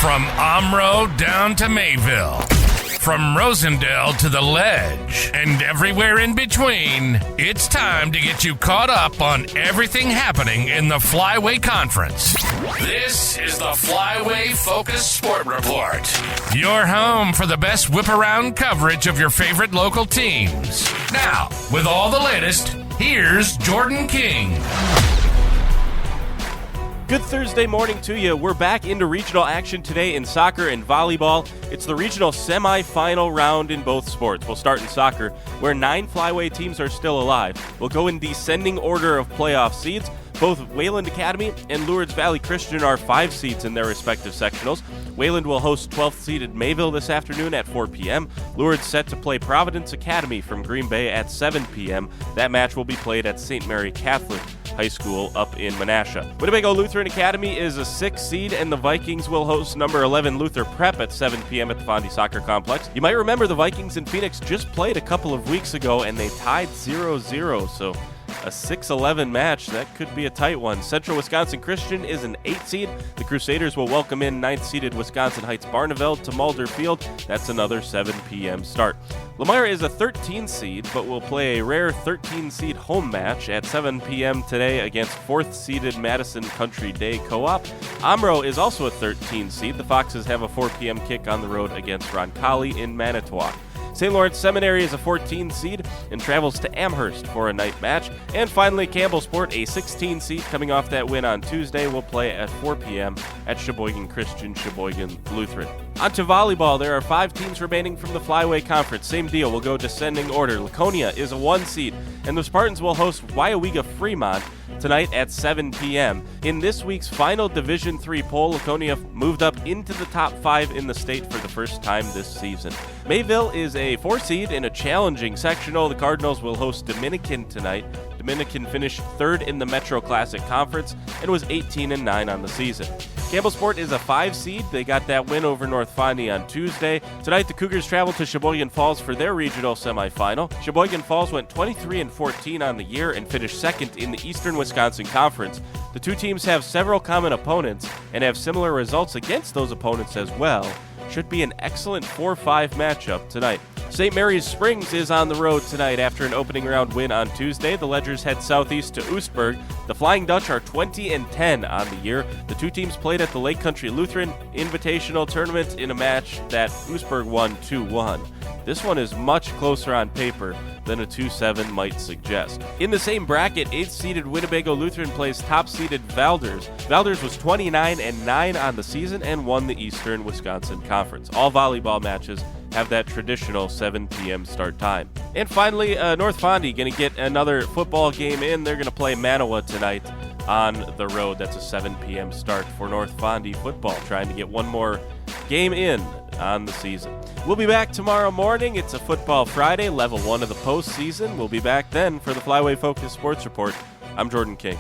From Omro down to Mayville, from Rosendale to the Ledge, and everywhere in between, it's time to get you caught up on everything happening in the Flyway Conference. This is the Flyway Focus Sport Report, your home for the best whip-around coverage of your favorite local teams. Now, with all the latest, here's Jordan King. Good Thursday morning to you. We're back into regional action today in soccer and volleyball. It's the regional semifinal round in both sports. We'll start in soccer, where 9 Flyway teams are still alive. We'll go in descending order of playoff seeds. Both Wayland Academy and Lourdes Valley Christian are 5 seeds in their respective sectionals. Wayland will host 12th-seeded Mayville this afternoon at 4 p.m. Lourdes set to play Providence Academy from Green Bay at 7 p.m. That match will be played at St. Mary Catholic High School up in Manawa. Winnebago Lutheran Academy is a 6th seed, and the Vikings will host number 11 Luther Prep at 7 p.m. at the Fondy Soccer Complex. You might remember the Vikings in Phoenix just played a couple of weeks ago, and they tied 0-0, so a 6-11 match. That could be a tight one. Central Wisconsin Christian is an 8th seed. The Crusaders will welcome in 9th-seeded Wisconsin Heights Barneveld to Mulder Field. That's another 7 p.m. start. Lamar is a 13 seed, but will play a rare 13-seed home match at 7 p.m. today against 4th-seeded Madison Country Day Co-op. Omro is also a 13 seed. The Foxes have a 4 p.m. kick on the road against Roncalli in Manitowoc. St. Lawrence Seminary is a 14 seed and travels to Amherst for a night match. And finally, Campbellsport, a 16 seed coming off that win on Tuesday, will play at 4 p.m. at Sheboygan Christian, Sheboygan Lutheran. On to volleyball. There are 5 teams remaining from the Flyway Conference. Same deal. We'll go descending order. Laconia is a 1 seed, and the Spartans will host Waiawega Fremont tonight at 7 p.m. In this week's final Division III poll, Laconia moved up into the top 5 in the state for the first time this season. Mayville is a 4 seed in a challenging sectional. The Cardinals will host Dominican tonight. Dominican finished 3rd in the Metro Classic Conference and was 18-9 on the season. Campbellsport is a 5 seed. They got that win over North Fondy on Tuesday. Tonight, the Cougars travel to Sheboygan Falls for their regional semifinal. Sheboygan Falls went 23-14 on the year and finished 2nd in the Eastern Wisconsin Conference. The two teams have several common opponents and have similar results against those opponents as well. Should be an excellent 4-5 matchup tonight. St. Mary's Springs is on the road tonight after an opening round win on Tuesday. The Ledgers head southeast to Oostburg. The Flying Dutch are 20-10 on the year. The two teams played at the Lake Country Lutheran Invitational Tournament in a match that Oostburg won 2-1. This one is much closer on paper than a 2-7 might suggest. In the same bracket, 8th-seeded Winnebago Lutheran plays top-seeded Valders. Valders was 29-9 on the season and won the Eastern Wisconsin Conference. All volleyball matches have that traditional 7 p.m. start time. And finally, North Fondy going to get another football game in. They're going to play Manawa tonight on the road. That's a 7 p.m. start for North Fondy football, trying to get one more game in on the season. We'll be back tomorrow morning. It's a Football Friday, level 1 of the postseason. We'll be back then for the Flyway Focus Sports Report. I'm Jordan King.